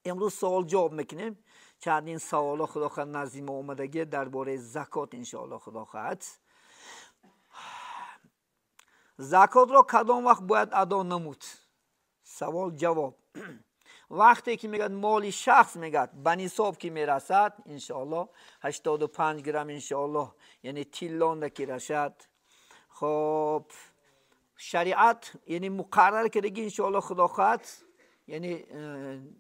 امروز سوال جواب میکنیم. چندین سوال خداوند نزد ما اومدگی درباره زکات انشاءالله خداوند. زکات را کدام وقت باید ادا نمود؟ سوال جواب. وقتی که میگه مالی شخص میگه به نصاب که میرسد انشاءالله 85 گرم انشاءالله یعنی تیلان که رسد، خب شریعت یعنی مقرر کرده انشاءالله خداوند یعنی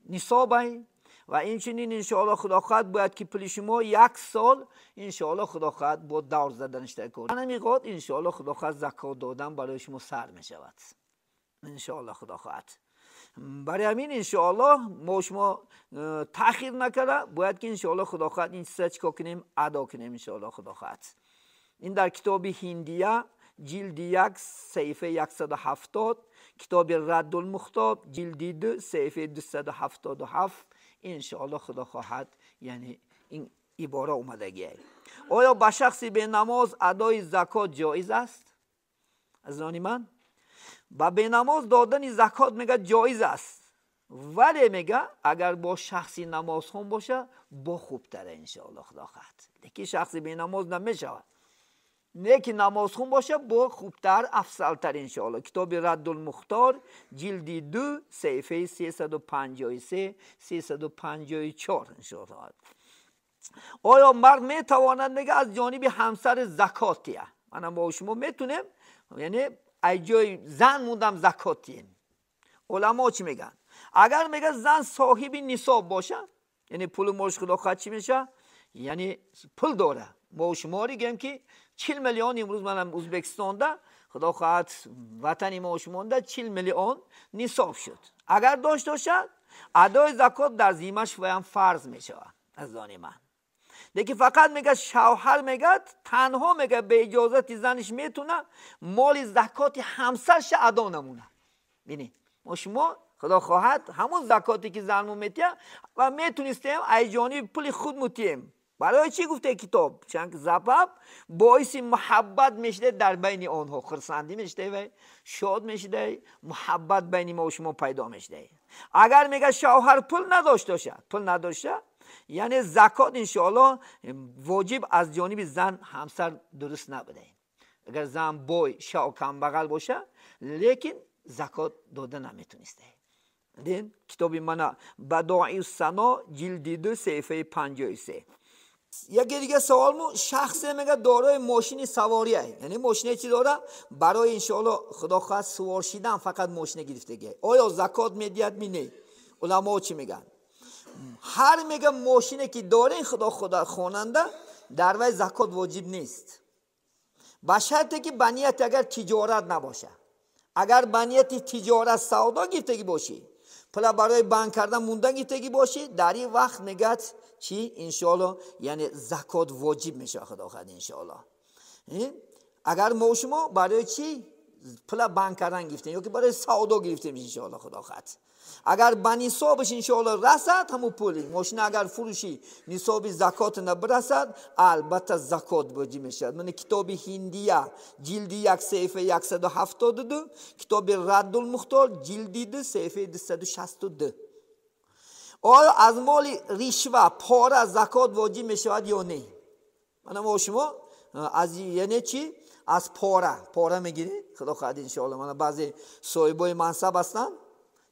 نصابه و اینچنین انشاءالله خداوند باید که پلی شما 1 سال انشاءالله خداوند با دور زدنش تکرار. همین قد انشاءالله خداوند زکات دادن برای شما سر می شود انشاءالله خداوند. برای همین انشاءالله ما شما تأخیر نکرده باید که انشاءالله خداوند این سه چیکار کنیم ادا کنیم انشاءالله خداوند. این در کتاب هندیه جلد 1 صفحه 170، کتاب رد المختار جلد 2 صفحه 277 انشاءالله خداوند یعنی این عباره اومدگیه. آیا به شخصی به نماز ادای زکات جایز است؟ از آن من به نماز دادن زکات میگه جایز است، ولی میگه اگر با شخصی نماز خون باشه با خوبتره انشاءالله خداوند. دیگه شخصی به نماز نمیشود، نیکی نماز خون باشه با خوبتر افضلتر انشاءالله. کتاب رد المختار جلد 2 صفحه 353 354 انشاءالله. آیا مرد میتواند میگه از جانب همسر زکاتیه؟ من با شما میتونم یعنی ای جای زن موندم زکاتیم. علما چی میگن؟ اگر میگه زن صاحب نصاب باشه یعنی پول ماش خداوند چی میشه؟ یعنی پول داره. ما شما میگیم که 40 میلیون امروز منم ازبکستان ده خداوند وطن ما شما ده 40 میلیون نصاب شد. اگر داشته باشد ادای زکات در ذمه‌اش و هم فرض میشه از آن من. دیگه فقط میگه شوهر میگه تنها میگه به اجازت زنش میتونه مال زکات همسرش ادا نمونه. ببینید ما شما خدا خواهد همون زکاتی که زنمون میتیم و میتونستیم ای جانب پول خود متیم. برای چی گفته کتاب؟ چون زباب باعث محبت میشه در بین آنها، خرسندی میشه و شاد میشه، محبت بین ما و شما پیدا میشه. اگر میگه شوهر پول نداشته یعنی زکات انشاءالله واجب از جانب زن همسر درست نبوده. اگر زن بای شاو کم بغل باشه لیکن زکات داده نمیتونسته. دین کتاب من بدائع السنا جلد 2 صفحه 53. یکی دیگه سوال مو شخص میگه دارای ماشین سواریه، یعنی ماشین چی داره برای انشاءالله خداوند سوار شدن فقط ماشین گرفتگی، آیا زکات میدید می نه؟ علما چی میگن؟ هر میگه ماشینی که داره خدا خواننده در وی زکات واجب نیست، با شرطی که بنیت اگر تجارت نباشه. اگر بنیت تجارت سودا گرفتگی باشی پلا برای بانک کردن موندن گرفتگی باشی در این وقت میگه چی انشاءالله یعنی زکات واجب میشه خداوند انشاءالله. اگر ما شما برای چی پلا بانک کردن گرفتیم یا که برای سودا گرفتیم انشاءالله خداوند. اگر به نصابش انشاءالله رسد همون پولی ماشین اگر فروشی نصاب زکات نبرسد البته زکات واجب میشه. من کتاب هندیه جلد 1 صفحه 172، کتاب رد المختار جلد 2 صفحه 262. آیا از مال رشوه پاره زکات واجب میشود یا نه؟ من با شما از یعنی چی؟ از پاره میگیری خداوند انشاءالله. من بعضی صاحبای منصب هستن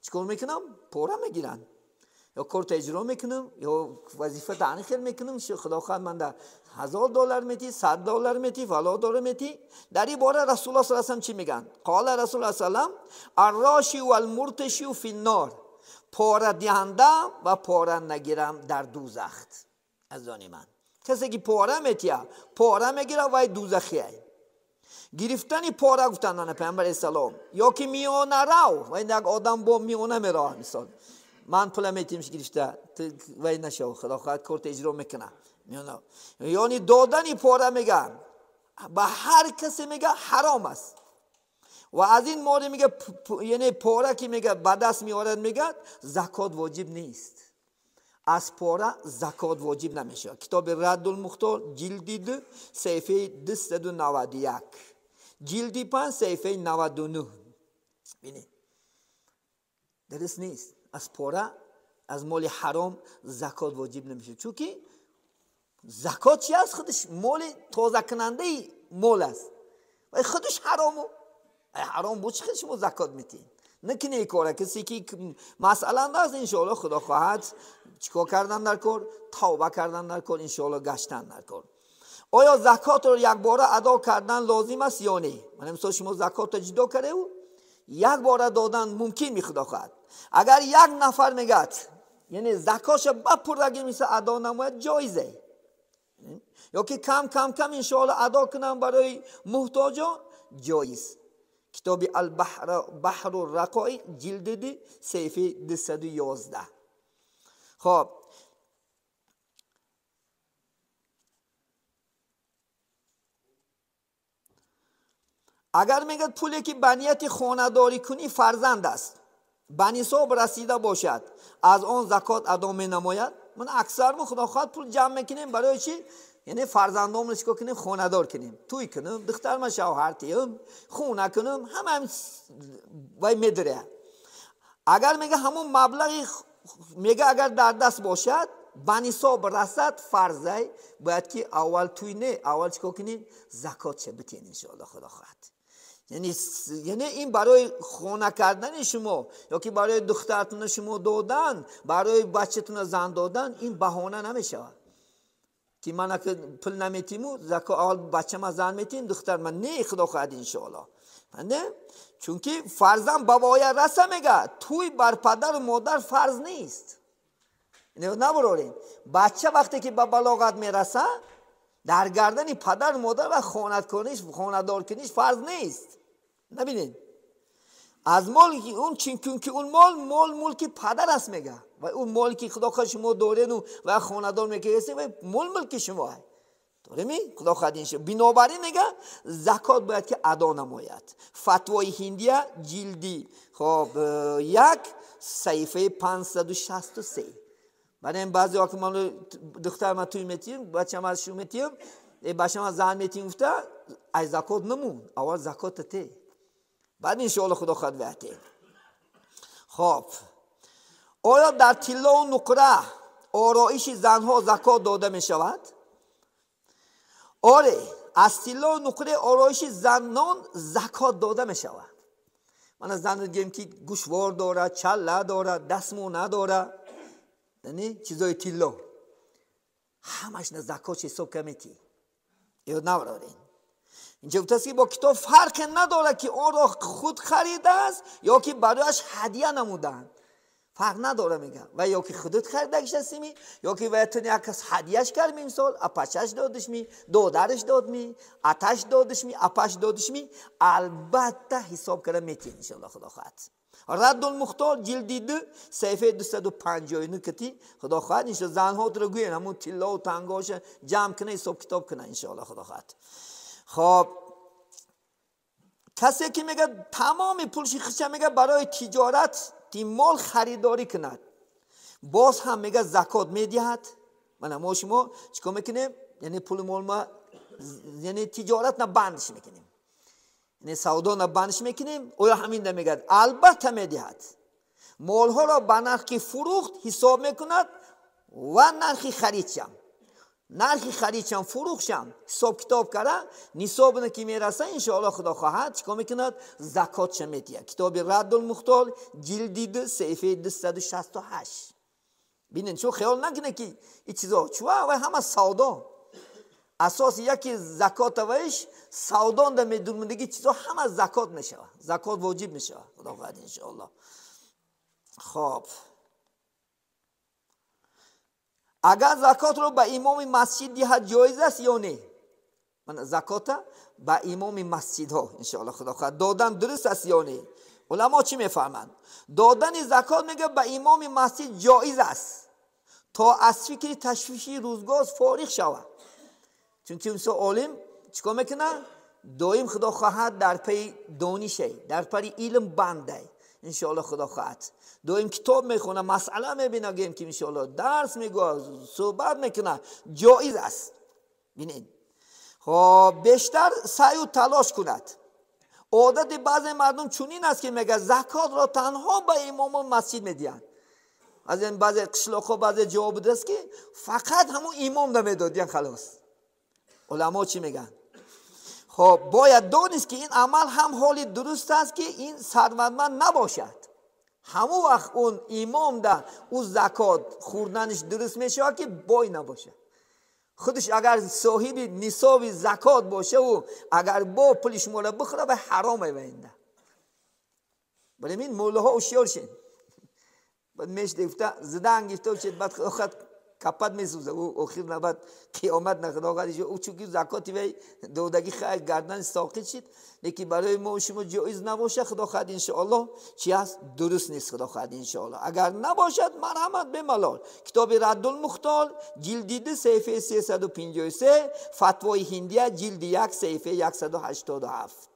چیکار میکنم؟ پاره میگیرن یا کارت اجرا میکنم یا وظیفه تنخیر میکنم خداوند من در $1000 میتی، $100 میتی، فلا داره میتی. در این باره رسول الله صلی الله علیه و آله چی میگن؟ قال رسول الله صلی الله علیه و آله الراشی و المرتشی فی النار، پاره دهنده و پاره نگیرم در دوزخ. از آن من کسی که پاره میتیه پاره میگیره و دوزخیه. گرفتن پاره گفتن نه پیامبر اسلام یا که میونه رو و این یک آدم با میونه میره مثال من پول میتیمش گرفته و این نشو خداوند کارت اجرا میکنه میونه یعنی دادن پاره میگن به هر کسی میگه حرام است. و از این مورد میگه یعنی پاره که میگه به دست میارد میگه زکات واجب نیست. از پاره زکات واجب نمیشه. کتاب رد المختار جلدی 2 صفحه 291، جلدی 5 صفحه 99. ببینید درست نیست. از پاره از مال حرام زکات واجب نمیشه، چون که زکات چی است؟ خودش مال تازه کننده مال است و خودش حرامه. حرام بود چه شما زکات میتین؟ نکنه این کاره. کسی که مسئله داشت انشاءالله خدا خواهد چیکار کردن در کار؟ توبه کردن در کار، انشاءالله گشتن در کار. آیا زکات رو یک باره ادا کردن لازم است یا نه؟ من مثلا شما زکات رو جدا کرده و یک باره دادن ممکن می خدا خواهد. اگر یک نفر میگه یعنی زکاتش بپردگی مثل ادا نماید جایزه، یا که کم کم کم انشاءالله ادا کنم برای محتاجان جایز. کتاب بحر الرقائق جلد 2 صفحه 211. خب اگر میگه پولی که بنیت خانه داری کنی فرزند است، به نصاب رسیده باشد، از آن زکات ادا می نماید. من اکثر خدا خواهد پول جمع میکنیم برای چی؟ یعنی فرزندام رو چیکار کنیم؟ خانه دار کنیم، توی کنیم، دختر من شوهر تیم، خونه کنیم، همه وای میدره. اگر میگه همون مبلغی میگه اگر در دست باشد به نصاب رسد فرضه، باید که اول توی نه اول چیکار کنیم؟ زکات چه بتین انشاءالله خدا خواهد. یعنی این برای خانه کردن شما یا که برای دخترتون شما دادن، برای بچه‌تون زن دادن، این بهانه نمیشه که من اگه پول نمیتیم زکات اول بچه ما زن میتین دختر من نه خدا خواهد انشاءالله. نه چون که فرزند بابای رسه میگه توی بر پدر و مادر فرض نیست. نبراریم بچه وقتی که به بلاغت میرسه در گردن پدر و مادر و خاندار کنیش فرض نیست. نبینید از مال اون چون که اون مال ملک پدر است میگه و اون مال که خدا خواهد شما دارین و خاندار میگه و مال ملک شما ہے. دارمی خدا خواهد اینشه. بنابراین میگه زکات باید که ادا نماید. فتوای هندیه جلدی خب 1 صفحه 563. برای این بعضی ها که من دختر ما توی میتیم بچه ما از شو میتیم بچه ما زن میتیم افته از زکات نمون، اول زکات ته بعد انشاءالله خدا خواهد وحده. خب آیا در طلا و نقره آرایش زنها زکات داده می شود؟ آره از طلا و نقره آرایش زنان زکات داده می شود. من از زن دیدم که گوشوار داره، چله داره، دستمو نداره، یعنی چیزای طلا همش نه زکات حساب کمیتی یا نورارین. اینجا بتاسی با کتاب فرق نداره که آن را خود خریده است یا که برایش هدیه نمودن، فرق نداره میگه. و یا که خودت خریدهش هستیمی یا که وقتی یک کس هدیهش کرد می مثال اپچش دادش می، دودرش داد می، اتش دادش می، اپش دادش می، البته حساب کرده میتی انشاءالله خدا خواهد. رد المختار جلدی 2 صفحه 259 کتی خدا خواهد انشاءالله زنها تو رو گوین همون طلا و تنگاش جمع کنه حساب کتاب کنه انشاءالله خدا خواهد. خب کسی که میگه تمام پولش خرچه میگه برای تجارت مال خریداری کند، باز هم میگه زکات میدهد. من ما شما چیکار میکنیم؟ یعنی پول مال ما یعنی تجارت نه بندش میکنیم، یعنی سودا نه بندش میکنیم. او همین نمیگه البته میدهد. مال ها را به نرخ فروخت حساب میکند و نرخ خریدشم، نرخی خریدشم فروخشم حساب کتاب کرده نصاب که میرسه انشاءالله خدا خواهد چیکار میکند؟ زکات چه میدهد. کتاب رد المختار جلد 2 صفحه 268. ببینید چون خیال نکنه که این چیزا چوه و همه سودا اساس یکی زکات وش سودا اند میدونمندگی چیزا همه زکات میشه، زکات واجب میشه خدا خواهد انشاءالله. خب اگر زکات رو به امام مسجد دهد جایز است یا نه؟ من زکات به امام مسجد ها انشاءالله خدا خواهد دادن درست است یا نه؟ علما چی میفرمند؟ دادن زکات میگه به امام مسجد جایز است تا از فکر تشویشی روزگار فارغ شود. چون که اون عالم چیکار میکنه؟ دائم خدا خواهد در پی دانشه، در پی علم بنده انشاءالله خدا خواهد دویم کتاب میخونه، مسئله میبینه، گیم که انشالله درس میگه، صحبت میکنه، جایز است. ببینید خب بیشتر سعی و تلاش کند. عادت بعضی مردم چنین است که میگه زکات را تنها به امام مسجد میدین. از این بعضی قشلاق‌ها بعضی جواب بوده است که فقط همون امام نمیدادین خلاص. علما چی میگن؟ خب باید دانست که این عمل هم حالی درست است که این ثروتمند نباشد. همون وقت اون امام ده او زکات خوردنش درست میشه که بای نباشه. خودش اگر صاحب نصاب زکات باشه و اگر با پولش مولا بخوره به حرامه وینده. برای این مولاها هوشیار شین. بعد میش دیفته زدن گفته و چید بعد خود کپت میسوزه و آخر نباید قیامت نخدا قدیشه او چونکه زکاتی وی دودگی خیلی گردن ساقط شد. لیکن برای ما و شما جایز نباشه خدا خواهد انشاءالله چی هست؟ درست نیست خدا خواهد انشاءالله. اگر نباشد مرحمت بملال. کتاب رد المختال جلد 2 صفحه 353، فتوای هندیه جلد 1 صفحه 187.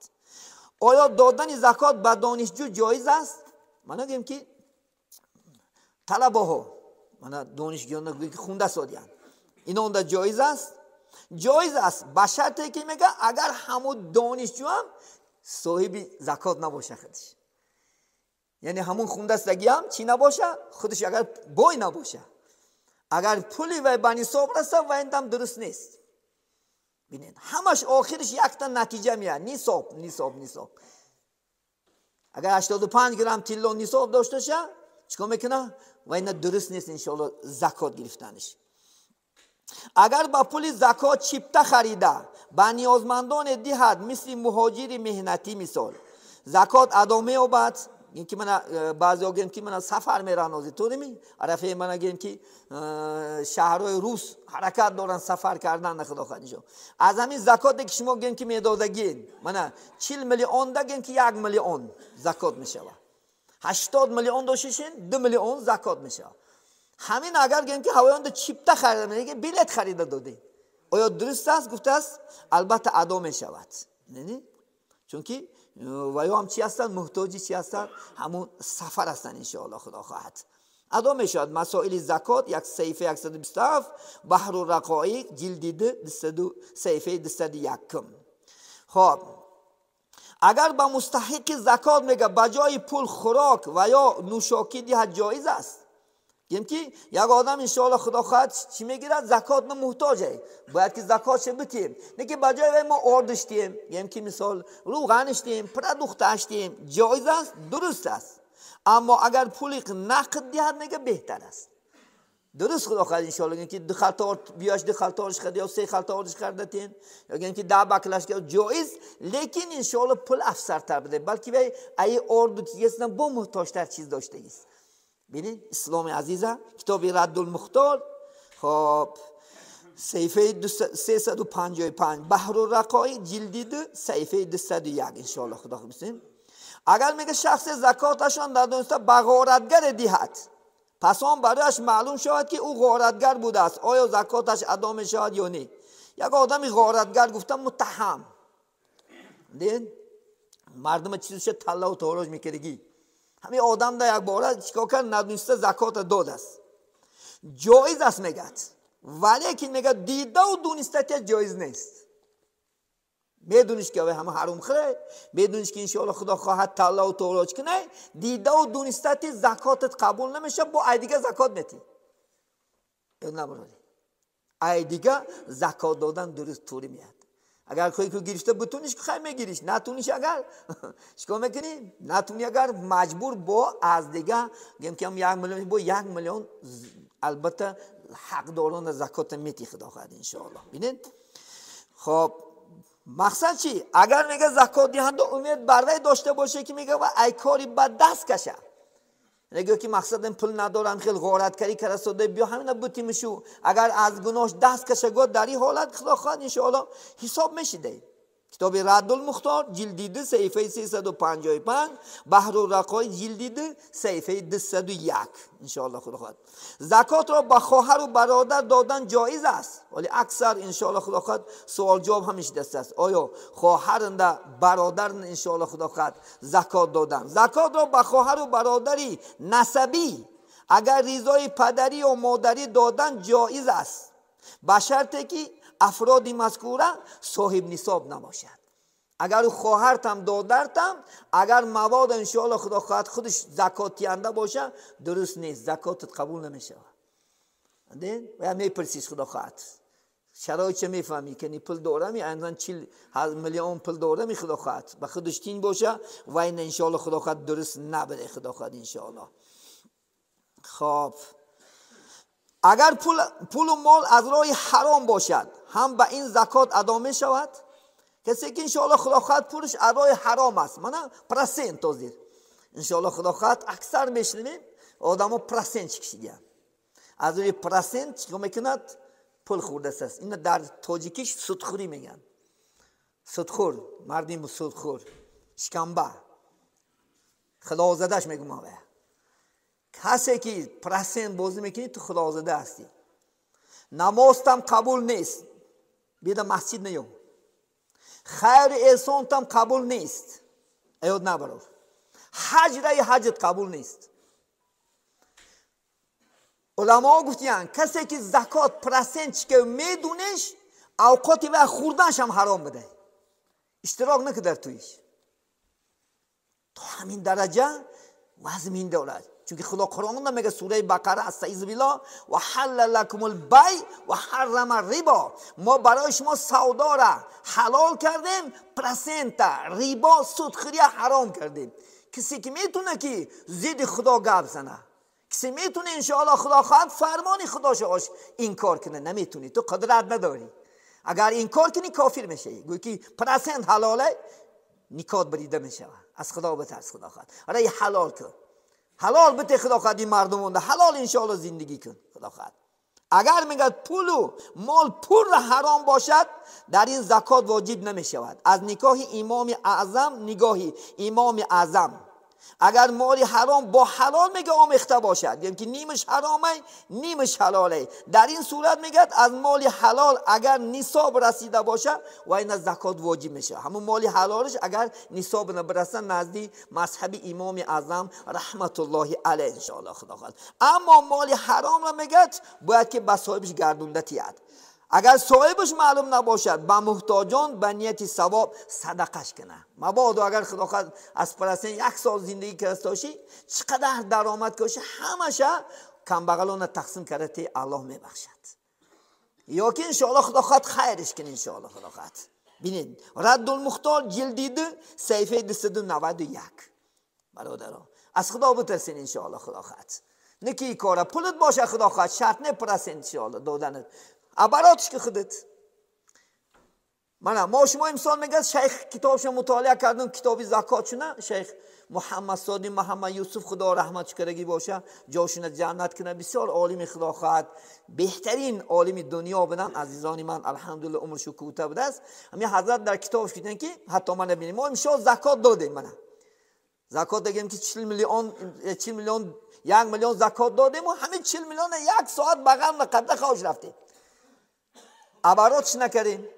آیا دادن زکات به دانشجو جایز است؟ من نگیم که طلبه ها من دانشجویان که خونده سادیان اینا اونده جایز است؟ جایز است به شرطی که میگه اگر همون دانشجو هم صاحب زکات نباشه خودش. یعنی همون خونده سگی هم چی نباشه؟ خودش اگر بای نباشه. اگر پولی و بنی صاحب رسه و ایندم درست نیست. بینید همش آخرش یک تا نتیجه میاد نصاب. اگر 85 گرم تیلو نصاب داشته شه چیکار میکنه؟ و اینا درست نیست انشاءالله زکات گرفتنش. اگر با پول زکات چیپته خریده با نیازمندان دهد مثل مهاجر مهنتی مثال زکات ادا می‌یابد. این که من بعضی ها گیم که من سفر میرن از تو نمی عرفه من گیم که شهرهای روس حرکت دارن سفر کردن نخدا خواهدشو از همین زکاتی که شما گیم که میدادگین من 40 میلیون دا گیم که 1 میلیون زکات میشه 80 میلیون داشتین 2 میلیون زکات میشه. همین اگر گیم که هوایان دا چیپته خریده میگه بلیت خریده داده آیا درست است؟ گفته است البته ادا میشود. یعنی چون که و یا هم چی هستن؟ محتاجی چی هستن؟ همون سفر هستن انشاءالله خدا خواهد ادا میشود. مسائل زکات یک صفحه 127 بحر الرقایق جلد 2 صفحه 201. خب اگر با مستحق زکات میگه بجای پول خوراک و یا نوشاکی دهد جایز است. یعنی که یک آدم انشاءالله خدا خواهد چی میگیرد؟ زکات محتاجه باید که زکات چه بتیم نه که بجای ما آردشتیم یعنی که مثال روغنشتیم پردوختشتیم جایز است درست است. اما اگر پولی نقد دهد میگه بهتر است. درست خدا خواهد انشاءالله یعنی که 2 خلطار بیاش 2 خلطارش خرید یا 3 خلطارش خریدتین یا یعنی که 10 بکلش که جایز لیکن انشاءالله پول افسرتر بده بلکه به ای آرد که با محتاجتر چیز داشته است. ببینید اسلام عزیزه کتاب رد المختار خب صفحه 355 بحر الرقایق جلد 2 صفحه 201 انشاءالله خدا بسیم. اگر میگه شخص زکاتشان در دانسته به غارتگر دهد پس آن برایش معلوم شود که او غارتگر بوده است آیا زکاتش ادا می شود یا نه؟ یک آدمی غارتگر گفتم متهم دین مردم چیزش طلا و تاراج میکردگی همین آدم در یک باره چیکار کرد ندونسته زکات داد است جایز است میگد ولی که میگه دیده و دونسته که جایز نیست بدونش که همه حرام خره بدونش که انشاءالله خدا خواهد طلا و تاراج کنه دیده و دونسته که زکاتت قبول نمیشه با ای دیگه زکات میتی ای دیگه زکات دادن درست طوری میاد. اگر کوئی کو گرفته بتونیش که خیلی میگیریش نتونیش اگر چیکار میکنی؟ نتونی اگر مجبور با از دیگه گیم که هم 1 میلیون با 1 میلیون البته حق داران زکات میتی خدا خواهد انشاءالله. ببینید خب مقصد چی؟ اگر میگه زکات دهنده امید بر داشته باشه که میگه و ای کاری بد دست کشه نگه که مقصد این پول ندارم خیلی غارت کاری کرده ساده بیا همین بوتیمشو اگر از گناهش دست کشه گفت در این حالت خدا خواهد انشاءالله حساب میشیده کتاب رد المختار جلد 2 صفحه 355، بحر الرقایق جلد 2 صفحه 201 ان شاء الله خدا خواهد. زکات را به خواهر و برادر دادن جایز است، ولی اکثر ان شاء الله خدا خواهد سوال جواب همیشه دست است. آیا خواهرند برادرند ان شاء الله خدا خواهد زکات دادن؟ زکات را به خواهر و برادری نسبی اگر رضای پدری و مادری دادن جایز است، به شرطی که افرادی مذکوره صاحب نصاب نباشد. اگر خواهرتم دادرتم اگر مواد ان شاء الله خدا خواهد خودش زکات تینده باشه درست نیست، زکاتت قبول نمیشه. دیدین و میپرسیش خدا خواهد شرایط چه میفهمی که پول داره می اندازه 40 میلیون پول داره می خدا خواهد به خودش تین باشه و این ان شاء الله خدا خواهد درست نبره خدا خواهد ان شاء الله. خب اگر پول و مال از راه حرام باشد هم به این زکات ادا می شود؟ کسی که انشاءالله خدا خواهد پولش از راه حرام است، من پرسنت توزیر انشاءالله خدا خواهد اکثر میشنویم آدمو پرسنت کشیدن، از روی پرسنت چیکار میکند؟ پول خورده است. این در تاجیکیش سودخوری میگن، سودخور، مردم سودخور، شکمبه، خدازدهش میگم ما. کسی که پرسنت بازی میکنی تو خدازده هستی. نمازتم قبول نیست، بیده مسجد نیو. خیر احسان تم قبول نیست، ایود نبرو. حج رای حجت قبول نیست. علما گفتیان کسی که زکات پرسنت که میدونش اوقاتی و خوردنش هم حرام بده، اشتراک نکه در تویش. تو همین درجه وزن این دولت، چون خدا قرآن میگه سوره بقره استعیذ بالله و حل لکم البیع و حرم الربا، ما برای شما سودا را حلال کردیم، پرسنت ربا سودخوری حرام کردیم. کسی که میتونه که ضد خدا گپ زنه، کسی میتونه ان شاء الله خدا خواهد فرمان خداش این کار کنه، نمیتونی، تو قدرت نداری. اگر این کار کنی کافر میشی. گویی که پرسنت حلاله نکات بریده میشه. از خدا بترس خدا خواهد. آره حلال کن، حلال بده خدا خواهد این مردمون ده حلال انشاءالله زندگی کن خدا خواهد. اگر میگه پول و مال پول حرام باشد در این زکات واجب نمیشود. از نگاه امام اعظم اگر مال حرام با حلال میگه آمیخته باشد، یعنی که نیمش حرامه نیمش حلاله، در این صورت میگه از مال حلال اگر نصاب رسیده باشه و این از زکات واجب میشه. همون مال حلالش اگر نصاب نبرسه نزدی مذهب امام اعظم رحمت الله علیه ان شاء الله خدا خواهد. اما مال حرام را میگه باید که به صاحبش گردونده تیاد. اگر صاحبش معلوم نباشد به محتاجان به نیت ثواب صدقش کنه. مبادا اگر خدا خواهد از پرستن 1 سال زندگی کرده چقدر درآمد کشه همشه کمبغلان تقسیم کرده الله میبخشد. یا که انشاءالله خدا خواهد خیرش کنه انشاءالله خدا خواهد. بینید رد المختار جلد 2 صفحه 291. برادران از خدا بترسین انشاءالله خدا خواهد. نکی کاره پولت باشه خدا خواهد شرط نپرسین انشاءالله دادنت عباراتش که خودت. ما شما امسال میگه شیخ کتابش مطالعه کردن، کتابی زکاتشونه شیخ محمد صادق محمد یوسف خدا رحمتش کرگی باشه جاشون جنت کنه، بسیار عالم خدا خواهد، بهترین عالم دنیا بدن عزیزان من الحمدلله عمرش کوتاه بوده است. همین حضرت در کتابش گفتن که حتی من ببینیم ما امسال زکات دادیم، من زکات دادیم که 40 میلیون 1 میلیون زکات دادیم و همین 40 میلیون 1 ساعت بغل قبل خوش رفتیم، عباراتش نکردیم،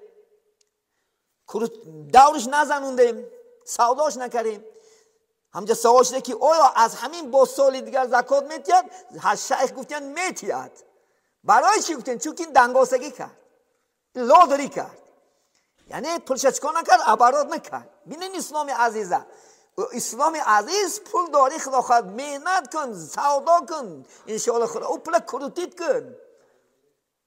دورش نزنوندیم، سوداش نکردیم. همجا سوال شده که آیا از همین با سال دیگر زکات میتید؟ شیخ گفتن میتید. برای چی گفتن؟ چون که دنگاسگی کرد، لادری کرد، یعنی پرشچکان نکرد، عبارات نکرد. بینین اسلام عزیزه، اسلام عزیز پول داری خدا خواهد، مهنت کن، سودا کن انشاءالله خدا، او پول کروتیت کن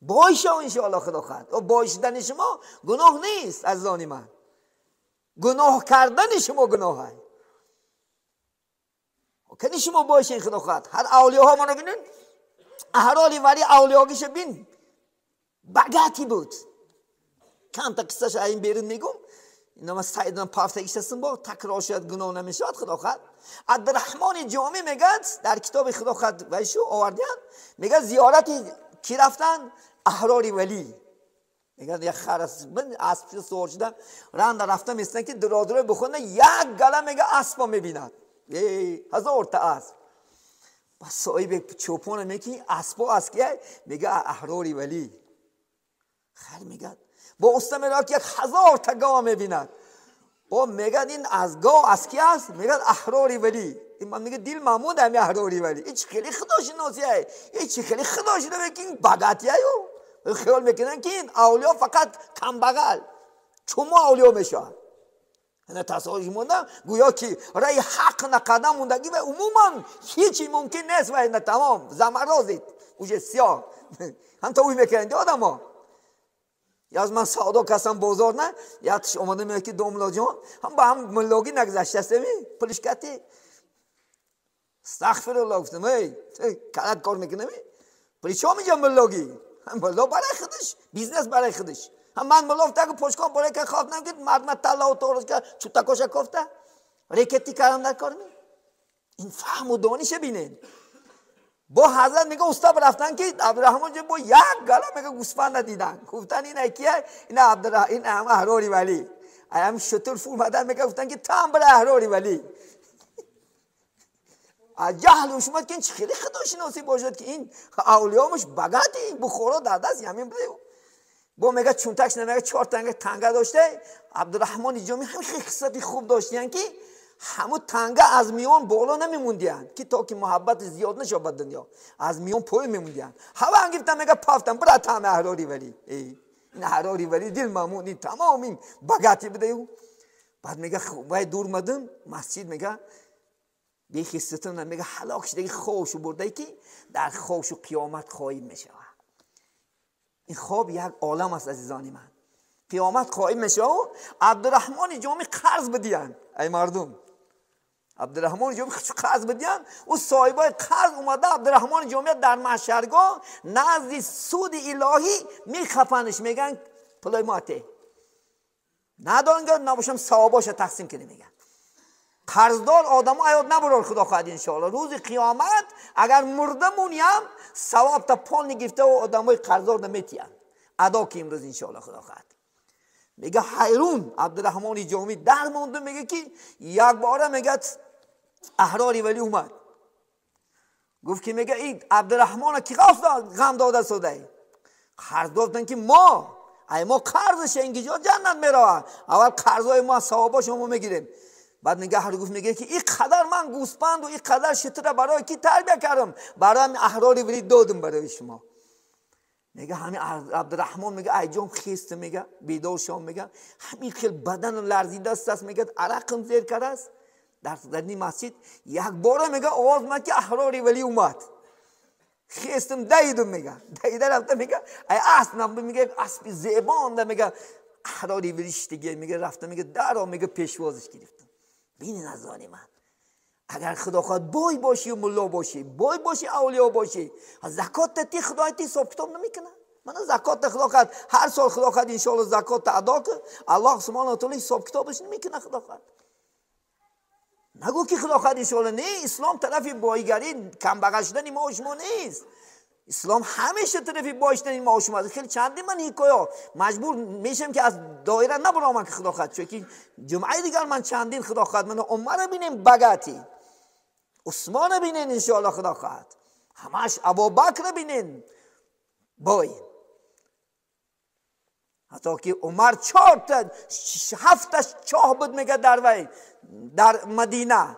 باشه انشاءالله خدا خواهد. و باشدن شما گناه نیست عزیزان من، گناه کردن شما گناه های. کنی شما باشین خدا خواهد. هر اولیاء ها منو بینن احرالی ولی اولیاءگیش بین بگاتی بود. کم تا قصهش این بیرون میگم اینا ما سعیدان پافتگیش هستم با تکرار شد گناه نمیشد خدا خواهد. عبدالرحمن جامی میگد در کتاب خدا خواهد ویشو آوردیان میگه زیارتی کی رفتن؟ احراری ولی میگن یک خرس من اسب سوار شدن رفتم مثلا که درادره بخونه یک گله میگه اسبا میبیند 1000 تا اسب. با صاحب چوپان میگه اسبا از که میگه احراری ولی خیلی میگه با استا میره که 1000 تا گاو میبیند و میگه این از گاو از کی است میگه احراری ولی این من میگه دیل محمود هم احراری ولی این خیلی خداشناسیه این خیلی خداشناسیه که این بغاتیه خیال میکنن که این اولیا فقط کم بغل چما اولیا میشه نه تصاویش موندن گویا که رای حق نه قدم موندگی و عموما هیچی ممکن نیست و نه تمام زمرازید اوجه سیاه هم تا اوی میکنند آدم ها یا از من سعدا کسم بازار نه یادش اومده میگه که دوملا جان هم با هم ملاگی نگذشته استمی پلشکتی استغفر الله گفتم ای کلک کار میکنه پلیچا میگه ملاگی هم ملا برای خودش بیزنس برای خودش هم من ملا تا که پشکام برای که خواب نمیگید مردم طلا و تورش که چوتا کوشا کوفته ریکتی کارم در کار می این فهم و دانش بینین با حضرت میگه استاد رفتن که عبدالرحمن جو با یک گله میگه گوسفند دیدن گفتن این کیه این عبدالرحمن این هم احراری ولی هم شطور فور مدن میگه گفتن که تام برای احراری ولی جهل شما که این خیلی خداشناسی باشد که این اولیامش بغاتی بخورا در دست یمین بده با میگه چون تاش نمیگه 4 تنگه داشته عبدالرحمن جامی همین خصلتی خوب داشتن که همون تنگه از میون بالا نمیموندیان که تا که محبت زیاد نشه به دنیا از میون پای میموندیان هوا انگفتن میگه پافتن برا تام احراری ولی این احراری ولی دل مامون این تمام این بغاتی بده بعد میگه باید دور مدن مسجد میگه بیخی ستون میگه هلاک شده خوش برده که در خوش و قیامت خواهیم میشه این خواب یک عالم است عزیزان من قیامت خواهیم میشه و عبدالرحمن جامی قرض بدین ای مردم عبدالرحمن جامی قرض بدین و صاحبای قرض اومده عبدالرحمن جامی در محشرگاه نزد سود الهی میخفنش میگن پلای ماته ندانگه نباشم ثواباش تقسیم کنی میگن قرضدار آدم ایاد نبرار خدا خواهد انشاءالله روز قیامت اگر مرده مونیم ثواب تا پول نگفته و آدم های قرضدار نمیتیم ادا که امروز انشاءالله خدا خواهد میگه حیرون عبدالرحمن جامی در مونده میگه که یک باره میگه احراری ولی اومد گفت که میگه این عبدالرحمن کی غم داده سوده قرض دادن که ما قرضش اینجا جنت میره اول قرضای ما ثواباش ما میگیریم بعد نگه گفت میگه که این قدر من گوسپند و این قدر شتر برای کی تربیت کردم برای همین احراری ولی دادم برای شما میگه همین عبدالرحمن میگه ایجام خیست میگه بیدار شام میگه همین خیلی بدن لرزیده است میگه عرقم زیر کرده است در این مسجد یک بار میگه آواز من که احراری ولی اومد خیستم دیدم میگه دیده رفته میگه ای اسب میگه اسب زیبان میگه احراری ولیش دیگه میگه رفته میگه در میگه پیشوازش گرفتم بینین از آن من اگر خدا خواهد بای باشی و ملا باشی بای باشی اولیا باشی زکات تی خدای تی حساب کتاب نمیکنه من زکات خدا خواهد هر سال خدا خواهد انشاءالله زکات ادا کنه الله سبحانه و تعالی حساب کتابش نمیکنه خدا خواهد نگو که خدا خواهد انشاءالله نه اسلام طرف بایگری کم بغل شدن ما و شما نیست اسلام همیشه طرفی باشتن ما و شما خیلی چندی من حکایا مجبور میشم که از دایره نبرام که خدا خواهد چون که جمعه دیگر من چندین خدا خواهد من عمر بینیم بغاتی عثمان بینین انشاءالله خدا خواهد همش ابوبکر بینین بای حتی که عمر 7 چاه بود میگه در وی در مدینه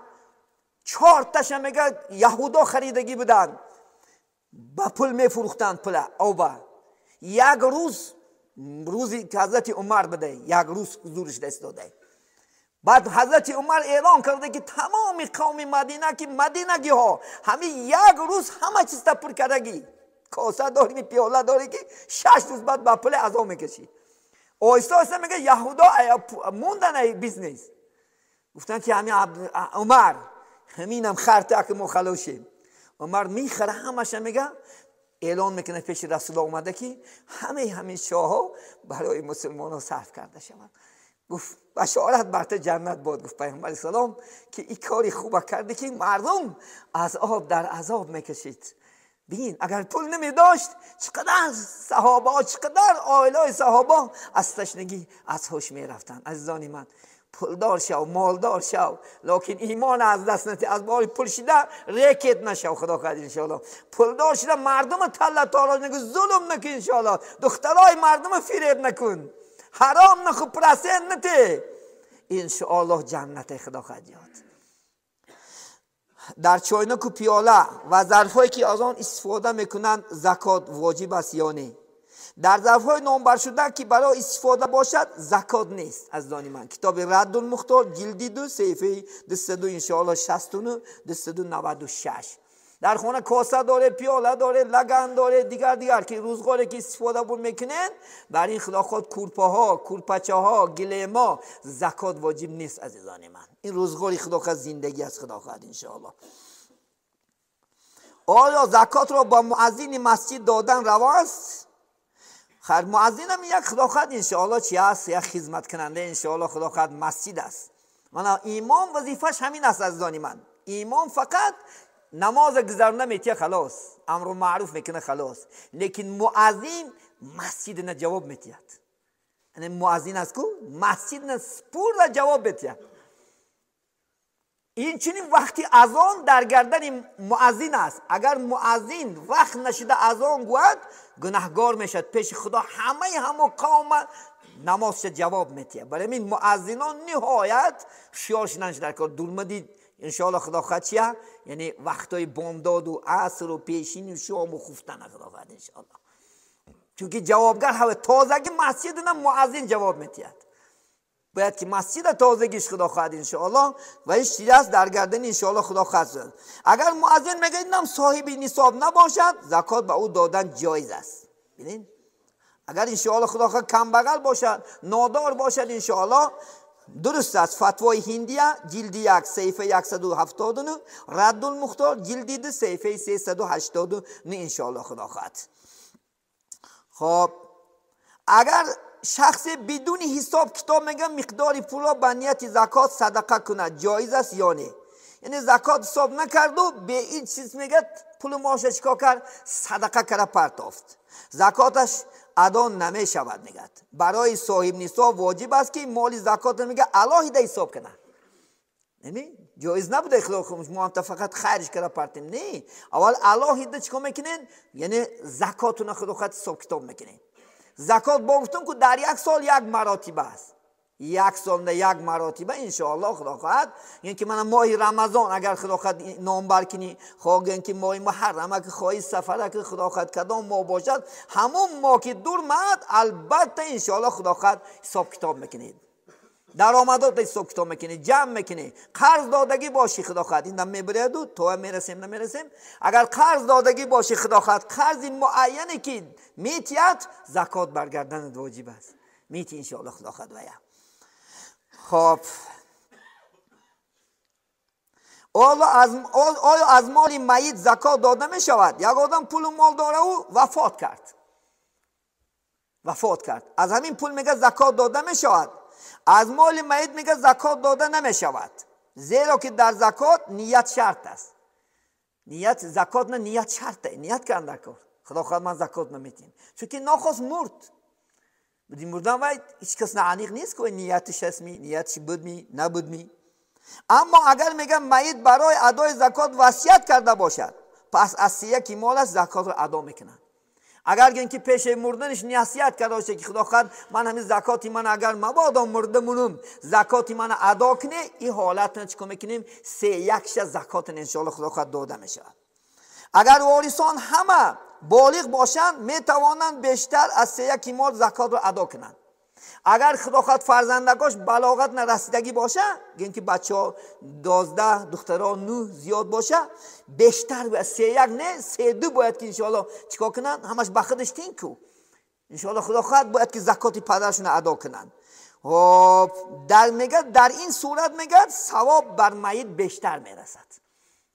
4 تاش میگه یهودا خریدگی بودن با پول میفروختن پول اوبا یک روزی که حضرت عمر بده یک روز حضورش دست داده بعد حضرت عمر اعلان کرده که تمام قوم مدینه که مدینگی ها همین یک روز همه چیز تا پر کردگی کاسه داری پیاله داری که 6 روز بعد با پول عزا میکشی آیسته آیسته میگه یهودا موندن ای بیزنس گفتن که همین عمر همینم خرطه که ما خلوشیم عمر میخره همش میگه اعلان میکنه پیش رسول اومده که همین شاه ها برای مسلمان ها صرف کرده شود گفت بشارت برته جنت باد گفت پیامبر سلام که این کاری خوبه کرده که مردم از آب در عذاب میکشید ببین اگر پول نمی داشت چقدر صحابه ها، چقدر عائله صحابه از تشنگی از هوش می رفتن. عزیزان من، پولدار شو، مالدار شو، لکن ایمان از دست نده. از باری پول شده ریکت نشو. خدا خواهد انشاءالله پولدار شده مردم تله تاراج نکن، ظلم نکن انشاءالله، دخترای مردم فریب نکن، حرام نخو، پرسه نته، انشاءالله جنت خدا خواهد یاد. در چاینک و پیاله و ظرفایی که از آن استفاده میکنند زکات واجب است یا نه؟ در ظرفهای نامبر شده که برای استفاده باشد زکات نیست. از دانی من کتاب رد المختار جلد 2 صفحه 202 انشاءالله 69 296. در خانه کاسه داره، پیاله داره، لگن داره، دیگر که روزگاری که استفاده بود میکنن، بر این خلاقات کورپاها، کورپچه ها، گلیما زکات واجب نیست. عزیزان من، این روزگاری خدا زندگی از خدا خواهد انشاءالله. آیا زکات را با مؤذن مسجد دادن روا است؟ خیر، مؤذن هم یک خدا خواهد انشاءالله چی است؟ یک خدمت کننده انشاءالله خدا خواهد مسجد است. من امام وظیفش همین است. عزیزان من، امام فقط نماز گذرانده میتیه خلاص، امر معروف میکنه خلاص، لیکن مؤذن مسجد نه جواب میتید. یعنی مؤذن است کو مسجد نه سپور جواب میتید. این چنین وقتی اذان در گردن مؤذن است. اگر مؤذن وقت نشده اذان گوید گناهگار میشد پیش خدا. همه قوم نمازش جواب میتیه. برای این مؤذنان نهایت شیارشنش در کار دولمدید انشاءالله خدا خواهد چیه؟ یعنی وقتای بامداد و عصر و پیشین و شام و خفتن خدا خواهد انشاءالله. چونکه جوابگر هوا تازگی مسجد نه مؤذن جواب میتید. باید که مسجد تازگیش خدا خواهد انشاءالله و این چیز است در گردن انشاءالله خدا خواهد شد. اگر مؤذن میگه اینم صاحب نصاب نباشد زکات به او دادن جایز است. ببینید اگر انشاءالله خدا خواهد کم بغل باشد، نادار باشد انشاءالله درست است. فتوای هندیه جلد 1 صفحه 179، رد المختار جلد 2 صفحه 389 انشاءالله خدا خواهد. خب اگر شخص بدون حساب کتاب میگه مقدار پول را به نیت زکات صدقه کنه جایز است یا نه؟ یعنی زکات حساب نکرد و به این چیز میگه پول ماش چیکار کرد؟ صدقه کرده پرداخت، زکاتش ادا نمی شود. میگه برای صاحب نصاب واجب است که مال زکات میگه علاوه حساب کنه. یعنی جایز نبوده اخلاق ما فقط خرج کرده پرتیم، نه، اول علاوه چیکار میکنین؟ یعنی زکاتون خود حساب کتاب میکنین. زکات با گفتم که در یک سال یک مراتب است، یک سال نه یک مراتب انشاءالله خدا خواهد. یعنی که من ماه رمضان اگر خدا خواهد نامبر کنی، خواهد که ماه محرم که خواهی سفر که خدا خواهد کدام ماه باشد، همون ماه که دور مد البته انشاءالله خدا خواهد حساب کتاب میکنید، درآمدات حساب کتاب میکنی، جمع میکنی. قرض دادگی باشی خدا خواهد این دم میبرید و تو میرسیم نمیرسیم. اگر قرض دادگی باشی خدا خواهد قرض معینی که میتید زکات برگردن واجب است، میتی انشاءالله خدا خواهد ویا. خب آیا از مال میت زکات داده میشود؟ یک آدم پول مال داره و وفات کرد، از همین پول میگه زکات داده میشود. از مال میت میگه زکات داده نمیشود، زیرا که در زکات نیت شرط است. نیت زکات نه، نیت شرطه، نیت کردن در کار. خدا خواهد من زکات نمیتیم چون که ناخواست مرد. بدی مردن وای هیچ کس نعنیق نیست که نیتش هست می، نیتش بود می نبود می. اما اگر میگم میت برای ادای زکات وصیت کرده باشد، پس از سیه مالش زکات رو ادا میکنن. اگر اینکه پیش مردنش نصیحت کرده باشه که خدا خواهد من همین زکاتی من اگر مبادا مردمونم زکاتی من ادا کنه، این حالت چیکار میکنیم؟ 3/1 زکات انشاءالله خدا خواهد داده میشه. اگر وارثان همه بالغ باشند میتوانند بیشتر از 3/1 مال زکات رو ادا کنند. اگر خدا خواهد فرزندگاش بلاغت نرسیدگی باشه، اینکه بچه‌ها 12 دخترها 9 زیاد باشه، بیشتر به 3/1 نه 3/2 باید که انشاءالله چیکار کنن؟ همش به خودش تین کو انشاءالله خدا خواهد باید که زکات پدرشون ادا کنن. در این صورت میگه ثواب بر میت بیشتر میرسد.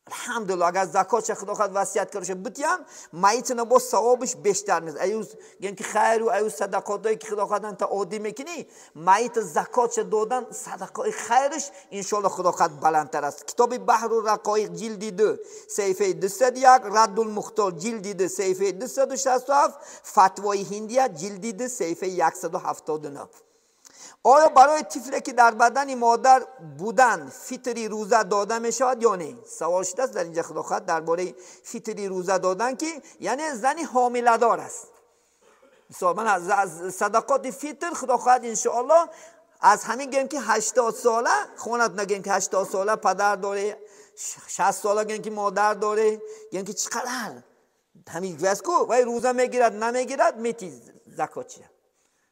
الحمدلله اگر زکات خدا خود وصیت کرده بتیم مایتنا با ثوابش بیشتر میشه. ایوز گن که خیر و ایوز صدقاتی که خدا خود انت عادی میکنی مایت زکات دادن صدقه خیرش ان شاء الله خدا خود بلندتر است. کتاب بحر الرقایق جلد 2 صفحه 201، رد المختار جلد 2 صفحه 267، فتوای هندیه جلد 2 صفحه 179. آیا برای طفلی که در بدن مادر بودن فطری روزه داده می شود یا نه؟ سوال شده است در اینجا خدا خواهد درباره فطری روزه دادن که یعنی زنی حامله دار است. مثلا من از صدقات فطر خدا خواهد ان شاء الله از همین گیم که 80 ساله خونت نگیم که 80 ساله پدر داره، 60 ساله گیم که مادر داره، گیم که چقدر همین واسکو وای روزه میگیرد نمیگیرد میتی زکات چیه؟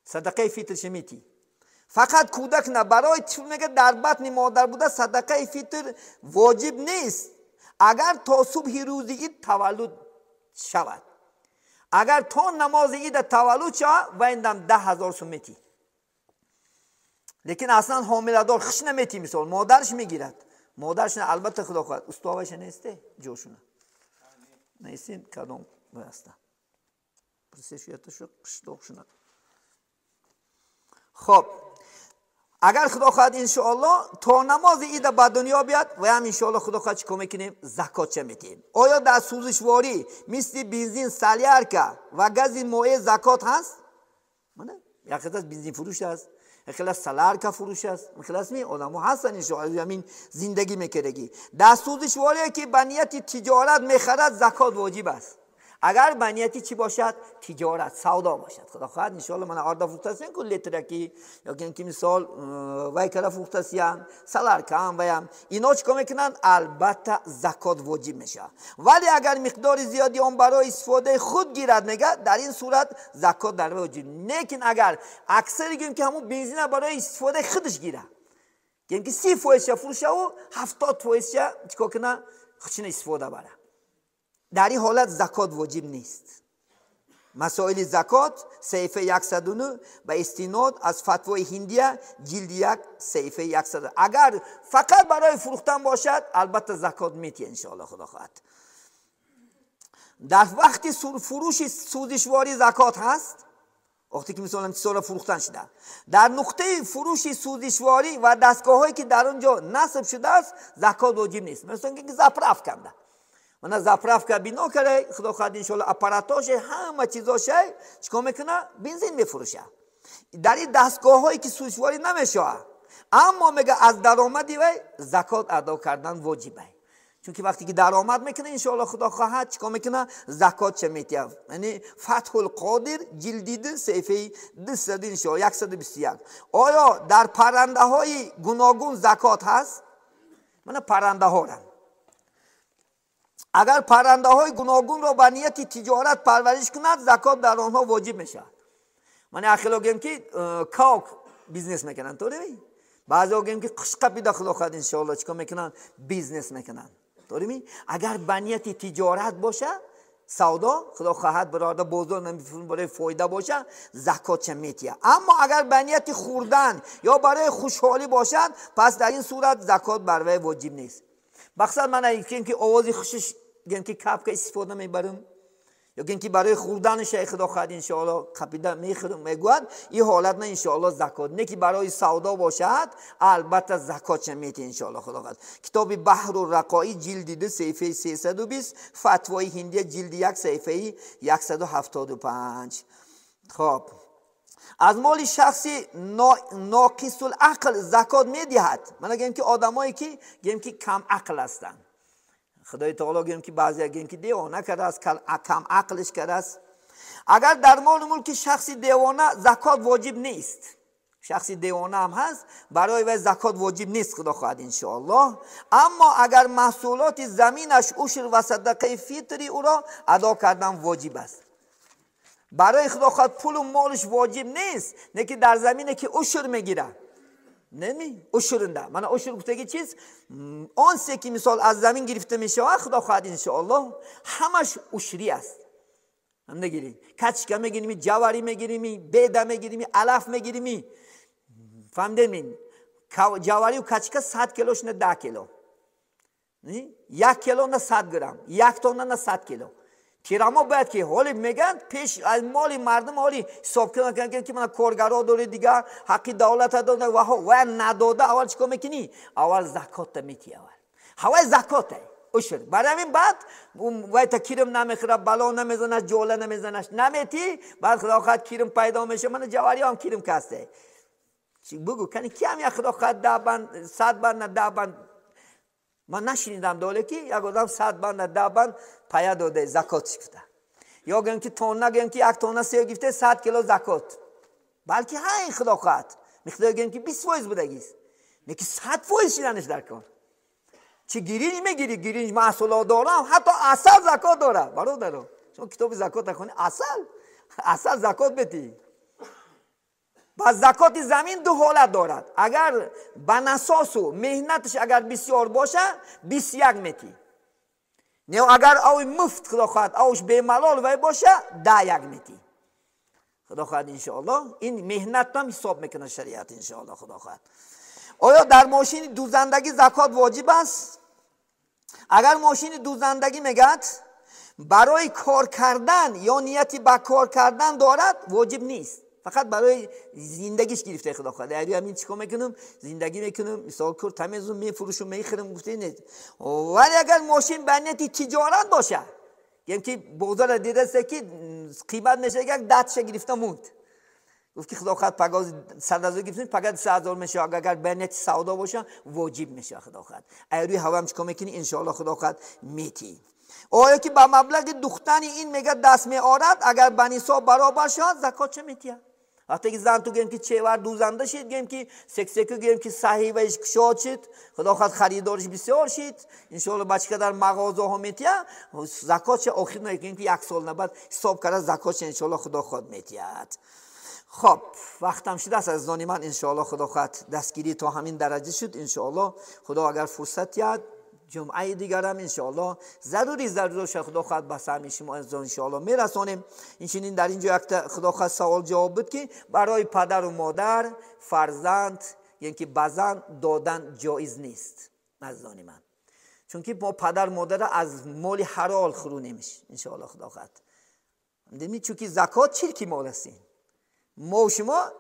صدقه فطرش میتی. فقط کودک نه، برای طفل میگه در بطن مادر بوده صدقه فطر واجب نیست اگر تا صبح روز عید تولد شود. اگر تا نماز عید تولد شود و ایندم 10,000 سوم میتی. لیکن اصلا حامله دار خش نمیتی. مثال مادرش میگیرد، مادرش نه البته خدا خواهد استوابش نیسته جوشونه نیستین کدام بسته پرسشیتشو قشتوشونه. خب اگر خدا خواهد ان شاء الله تا نماز عید به دنیا بیاد و هم ان شاء الله خدا خواهد چیکار میکنیم؟ زکات چه میدیم. آیا در سوزشواری مثل بنزین سالیارکا و گاز موی زکات هست؟ نه، یک خلاص بنزین فروش است، یک خلاص سالارکا فروش است، یک خلاص می آدمو هستن ان شاء الله همین زندگی میکردگی. در سوزشواری که به نیت تجارت میخرد زکات واجب است. اگر به نیتی چی باشد؟ تجارت سودا باشد. خدا خواهد ان شاء الله من آردا فروختاسیم کل لیترکی یا که مثال وای کلا فروختاسیم سالار کام ویم اینا چیکار میکنن؟ البته زکات واجب میشه. ولی اگر مقدار زیادی اون برای استفاده خود گیرد میگه در این صورت زکات در واجب. لیکن اگر اکثر گیم که همون بنزین برای استفاده خودش گیره گیم که 30% فروشه و 70% چیکار کنه؟ خودش استفاده بره. در این حالت زکات واجب نیست. مسائل زکات صفحه 109 به استناد از فتوای هندیه جلد 1 صفحه 100. اگر فقط برای فروختن باشد البته زکات میتی ان شاء الله خدا خواهد. در وقتی فروش سوزشواری زکات هست، وقتی که مثلا سال فروختن شده در نقطه فروش سوزشواری و دستگاهایی که در اونجا نصب شده است زکات واجب نیست. مثلا که زپرف کنده من زپرف که بینا کرده خدا خواهد ان شاء الله اپاراتاش همه چیزاش چیکار میکنه؟ بنزین میفروشه. در این دستگاه هایی که سوزشواری نمیشه اما میگه از درآمدی و زکات ادا کردن واجبه. چون که وقتی که درآمد میکنه ان شاء الله خدا خواهد چیکار میکنه؟ زکات چه میتیه. یعنی فتح القادر جلد 2 صفحه 200 ان شاء الله 121. آیا در پرنده های گوناگون زکات هست؟ من پرنده ها رم. اگر پرنده های گوناگون را به نیت تجارت پرورش کند زکات در آنها واجب میشه. من اخیلا گیم که کاک بیزنس میکنن طوری بعضی گیم که قشقه پیدا خدا خواهد ان شاء الله چیکار میکنن؟ بیزنس میکنن طوری. اگر به نیت تجارت باشه سودا خدا خواهد برای بازار نمیفروشن برای فایده باشه زکات چه میتیه. اما اگر به نیت خوردن یا برای خوشحالی باشد پس در این صورت زکات بر وی واجب نیست. مقصد من اینه که آوازی خوشش گن که کپ که استفاده میبرم یا گن که برای خوردن شیخ خدا خواهد ان شاء الله قپیده میخورم میگوید این حالت نه ان شاء الله زکات نه که برای سودا باشد البته زکات چه میتی ان شاء الله خدا خواهد. کتاب بحر الرقایق جلد 2 صفحه 320 فتوای هندیه جلد 1 صفحه 175. خب از مال شخصی ناقص العقل زکات میدهد. من گیم که آدمایی که گیم که کم عقل هستند خدای تعالی گیم که بعضی گیم که دیوانه کرده است کم عقلش کرده است. اگر در مال ملک شخصی دیوانه زکات واجب نیست. شخصی دیوانه هم هست برای وی زکات واجب نیست خدا خواهد ان شاء الله. اما اگر محصولات زمینش عشر و صدقه فطری او را ادا کردن واجب است. برای خدا خواهد پول و مالش واجب نیست نه که در زمینه که عشر میگیره نمی عشرنده. من عشر گفتگی چیز آن سه که مثال از زمین گرفته میشه خدا خواهد ان شاء الله همش عشری است. هم نگیریم کچکه میگیریم، جواری میگیریم، بیده میگیریم، علف میگیریم. فهمیدین؟ جواری و کچکه 100 کیلوش نه 10 کیلو. 1 کیلو نه 100 گرم، 1 تن نه 100 کیلو. تیراما باید که حالی میگن پیش از مالی مردم حالی حساب کنن که من کارگرا داره دیگه حقی دولت داده و نداده. اول چیکار میکنی؟ اول زکات میتی. اول هوای زکاته اشر. برای همین بعد وای تا کیرم نمیخوره، بلا نمیزنه، جوله نمیزنه، نمیتی. بعد خدا خواهد کیرم پیدا میشه. من جواری هم کیرم کسته. چی بگو کنی کی هم یک خدا خواهد 10 بند 100 بند نه 10 بند من نشنیدم دوله که یک آدم 100 بند نه 10 بند پیا داده زکاتش گفته. یا گیم که تون نگیم که 1 تن سیب گفته 100 کیلو زکات. بلکه های خدا خواهد میخواد گیم که 20% بودگیست. نه که 100% شدنش در کار. چه گیرینج میگیری؟ گیرینج محصولات دارم، حتی اصل زکات داره. برادر شما کتاب زکات خونی، اصل زکات بدی. با زکات زمین دو حالت دارد. اگر بناساس و مهنتش اگر بسیار باشه 21 میتی. نه اگر او مفت خدا خواهد اوش به ملال وای باشه 10 میتی. خدا خواهد انشاءالله این مهنت هم حساب میکنه شریعت انشاءالله خدا خواهد. آیا در ماشین دوزندگی زکات واجب است؟ اگر ماشین دوزندگی میگد برای کار کردن یا نیتی با کار کردن دارد واجب نیست، فقط برای زندگیش گرفته خدا خواهد. یعنی همین چیکار میکنم؟ زندگی میکنم، مثال کار تمیزم میفروشم میخرم گفته نه. ولی اگر ماشین به نیت تجارت باشه، یعنی که بازار دیده است که قیمت میشه یک دتش گرفته موند، گفت که خدا خواهد پگاز 100,000 گرفتین پگاز 3,000 میشه. اگر به نیت سودا باشه واجب میشه خدا خواهد. ایروی هوا هم چیکار میکنی؟ ان شاء الله خدا خواهد میتی. آیا که با مبلغ دوختن این میگه دست میآرد اگر به نصاب برابر شد زکات چه میتیه؟ وقتی که زن تو گیم که چهور دوزنده شد، گیم که سکسکو گیم که صحیح و اشکشاد شد، خدا خواهد خریدارش بسیار شد، انشاءالله بچه که در مغازه ها میتیه زکات چه آخر نگیم که 1 سال نباید حساب کرده زکات چه انشاءالله خدا خواهد میتید. خب وقتم شده است از زانی من انشاءالله خدا خواهد دستگیری تا همین درجه شد. انشاءالله خدا اگر فرصت یاد جمعه دیگر هم انشاءالله ضروری خدا خواهد به سهم شما انشاءالله میرسانیم. این در اینجا یک خدا خواهد سوال جواب بود که برای پدر و مادر فرزند یعنی که بزن دادن جایز نیست نزدان من، چون که ما پدر مادر از مال حلال خرونیمش انشاءالله خدا خواهد. چون که زکات چرکی مال هستین ما و شما.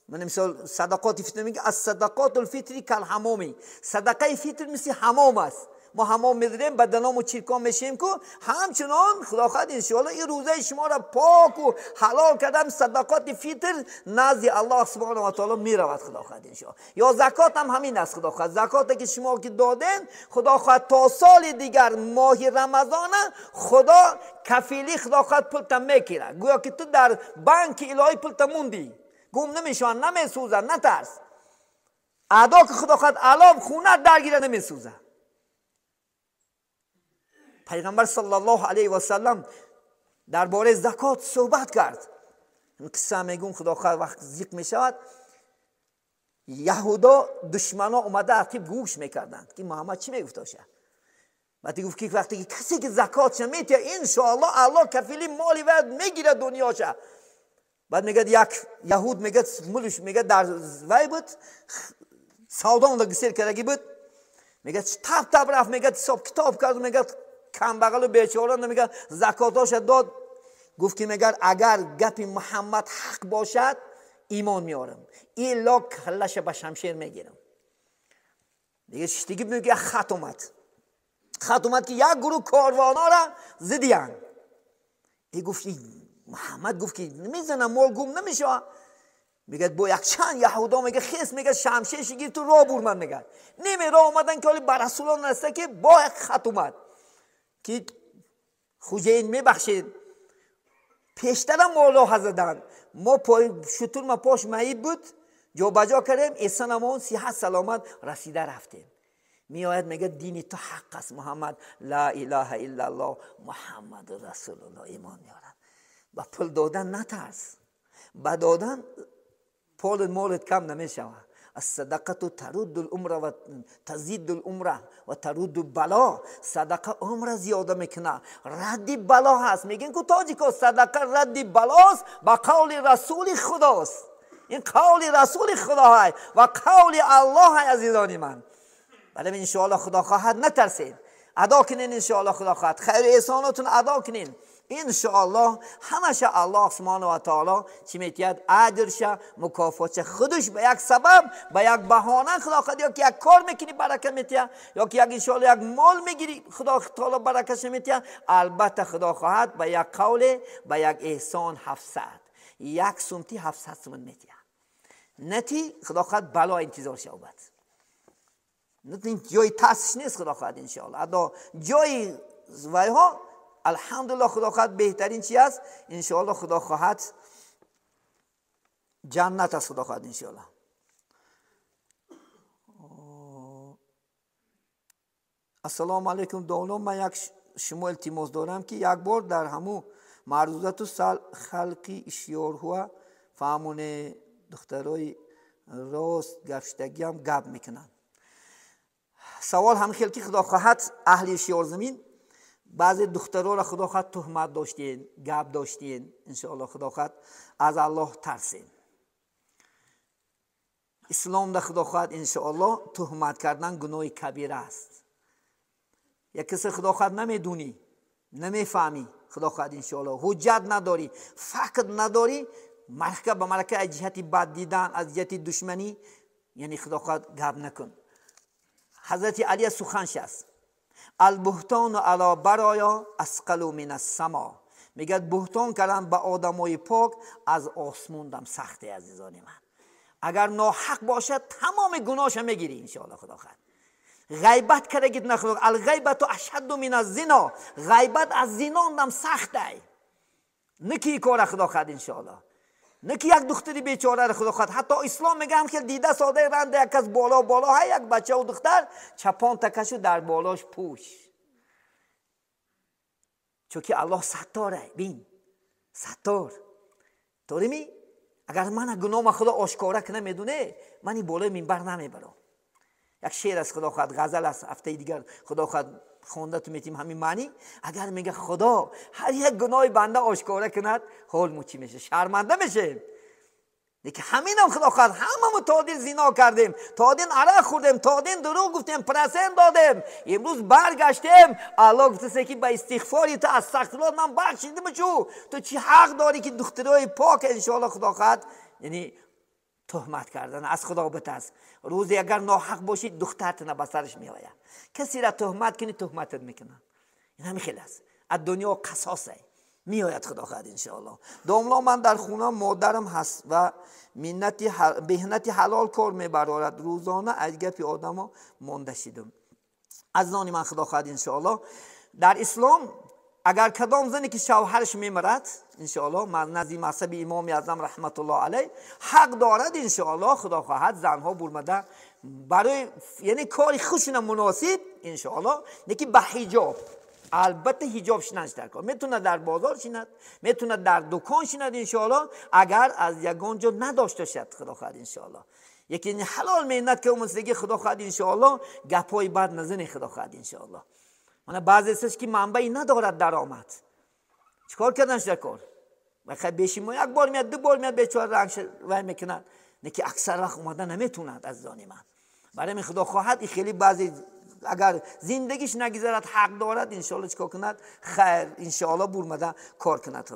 من مثال صدقات فطر میگه از صدقات الفطری کل حمامی، صدقه فطر مثل حمام است. ما حمام میذاریم بدنامو چیرکان میشیم که همچنان خدا خواهد انشاءالله این روزه شما را پاک و حلال کردن صدقات فطر نزد الله سبحانه و تعالی میرود خدا خواهد انشاءالله. یا زکات هم همین است خدا خواهد. زکاتی که شما که دادین خدا خواهد تا سال دیگر ماه رمضان خدا کفیلی خدا خواهد پولت میگیره. گویا که تو در بانک الهی پولت موندی، گم نمیشون، نمیسوزن، نترس. ادا که خدا خواهد علام خونه درگیره نمیسوزه. پیغمبر صلی الله علیه و سلم درباره زکات صحبت کرد. این قصه میگم خدا خواهد وقت ذکر میشود یهودا دشمنا اومده عقیب گوش میکردند که محمد چی میگفت باشه. بعد گفت که وقتی کسی که زکات میده ان شاء الله الله کفیلی مالی ورد میگیره دنیاشه. بعد میگه یک یهود میگه مولش میگه در وای بود سودا اون گسیل کردگی بود، میگه تاب رفت میگه حساب کتاب کرد، میگه کم بغل و بیچاره میگه زکاتاش داد. گفت که میگه اگر گپ محمد حق باشد ایمان میارم، الا کلش به شمشیر میگیرم. دیگه دیگه میگه خط اومد که یک گروه کاروانا را زدیان. ای گفت محمد گفت که نمیزنم مال گم نمیشه. میگه با یک چند یهودا میگه خیس میگه شمشیرش گیر تو راه بور. من میگه نمی راه اومدن که حالی بر رسولان نسته که با یک خط اومد که خوجین میبخشید. پیشترم ملاحظه دادن ما شطور ما پاش معیب بود جا بجا کردیم احسان امان صحت سلامت رسیده رفتیم. میآید میگه دین تو حق است محمد، لا اله الا الله محمد رسول الله ایمان میارن. با پول دادن نترس، با دادن پول مالت کم نمیشود. الصدقه ترد العمر و تزید العمر و ترد البلا. صدقه عمر زیاده میکنه، رد بلا هست. میگن که تاجیکا صدقه رد بلاست با قول رسول خداست. این قول رسول خدا های و قول الله های عزیزان من. ولی انشاءالله خدا خواهد نترسین، ادا کنین انشاءالله خدا خواهد، خیر احساناتون ادا کنین انشاءالله همشه الله سبحانه و تعالی چی میتید اجرش مکافاتش خودش به یک سبب به یک بهانه خدا خواهد، یا که یک کار میکنی برکت میتید، یا که یک انشاءالله یک مال میگیری خدا تعالی برکتش میتید، البته خدا خواهد به یک قول به یک احسان 700 یک سمتی 700 سمت میتید، نتی خدا خواهد بلا انتظار شود، نتی جای تاسش نیست خدا خواهد انشاءالله ادا جای ویها الحمدلله خدا خواهد بهترین چی است انشاءالله خدا خواهد جنت است خدا خواهد انشاءالله. السلام علیکم دولم، من یک شما التماس دارم که یک بار در همو معروضات و سال خلقی اشیار هوا فهمون دخترای راست گفشتگی هم گب میکنن. سوال هم خیلی خدا خواهد اهل اشیار زمین بعضی دخترها را خدا خواهد تهمت داشتین گب داشتین، انشاءالله خدا خواهد از الله ترسین. اسلام در خدا خواهد انشاءالله تهمت کردن گناه کبیره است. یک کسی خدا خواهد نمیدونی نمیفهمی خدا خواهد انشاءالله حجت نداری فقط نداری مرکه به مرکه از جهت بد دیدن از جهت دشمنی یعنی خدا خواهد گب نکن. حضرت علی سخنش است البهتان علی برایا اسقل من السما، میگه بهتان کردن به آدمای پاک از آسمون دم سخته عزیزان من. اگر ناحق باشد تمام گناهش میگیری انشاءالله خدا خواهد. غیبت کرگید نخلق الغیبت اشد من الزنا، غیبت از زنا دم سخته نکی کار خدا خواهد انشاءالله، نکی یک دختری بیچاره خدا خواهد. حتی اسلام میگه هم که دیده ساده رنده یک از بالا های یک بچه و دختر چپان تکشو در بالاش پوش، چون که الله ستاره بین ستار طوری اگر من گناه خدا آشکاره که نمیدونه من این بالای منبر نمیبرم. یک شعر از خدا خواهد غزل است هفته دیگر خدا خواهد خونده تو میتیم همین معنی. اگر میگه خدا هر یک گناه بنده آشکاره کند حال مو چی میشه شرمنده میشه. دیگه همین هم خدا خواهد هممون تا دین زنا کردیم تا دین عرق خوردیم تا دین دروغ گفتیم پرسنت دادیم امروز برگشتیم الله گفته که به استغفاری تو استغفرالله من بخشیده بچو تو چی حق داری که دخترای پاک انشاءالله خدا خواهد یعنی تهمت کردن از خدا بترس. روزی اگر ناحق باشید دخترت نه بسرش میآید کسی را تهمت کنی تهمتت میکنن این همین خیلی است از دنیا قصاصه میآید خدا خواهد انشاءالله. دوملا من در خونه مادرم هست و بهنتی حلال کار میبرارد روزانه از گپ آدم مانده شدم. از نانی من خدا خواهد انشاءالله در اسلام اگر کدام زنی که شوهرش میمرد انشاءالله من نزد مذهب امام اعظم رحمت الله علیه حق دارد انشاءالله خدا خواهد زنها برمده برای یعنی کاری خوشون مناسب انشاءالله نکی به حجاب البته حجاب شنش در کار میتونه در بازار شند میتونه در دکان شند انشاءالله اگر از یگان جا نداشته شد خدا خواهد انشاءالله یکی حلال مهنت که مسلگی خدا خواهد انشاءالله گپای بد نزنی خدا خواهد انشاءالله. من بعضی است که منبعی ندارد درآمد چیکار کردنش در کار بخیر بیشیم یک بار میاد دو بار میاد بیچاره رنگ وای میکند نکی اکثر وقت اومده نمیتوند از زانی من برای من خدا خواهد خیلی بعضی اگر زندگیش نگذرد حق دارد انشاءالله چیکار کند خیر انشاءالله برمده کار کند.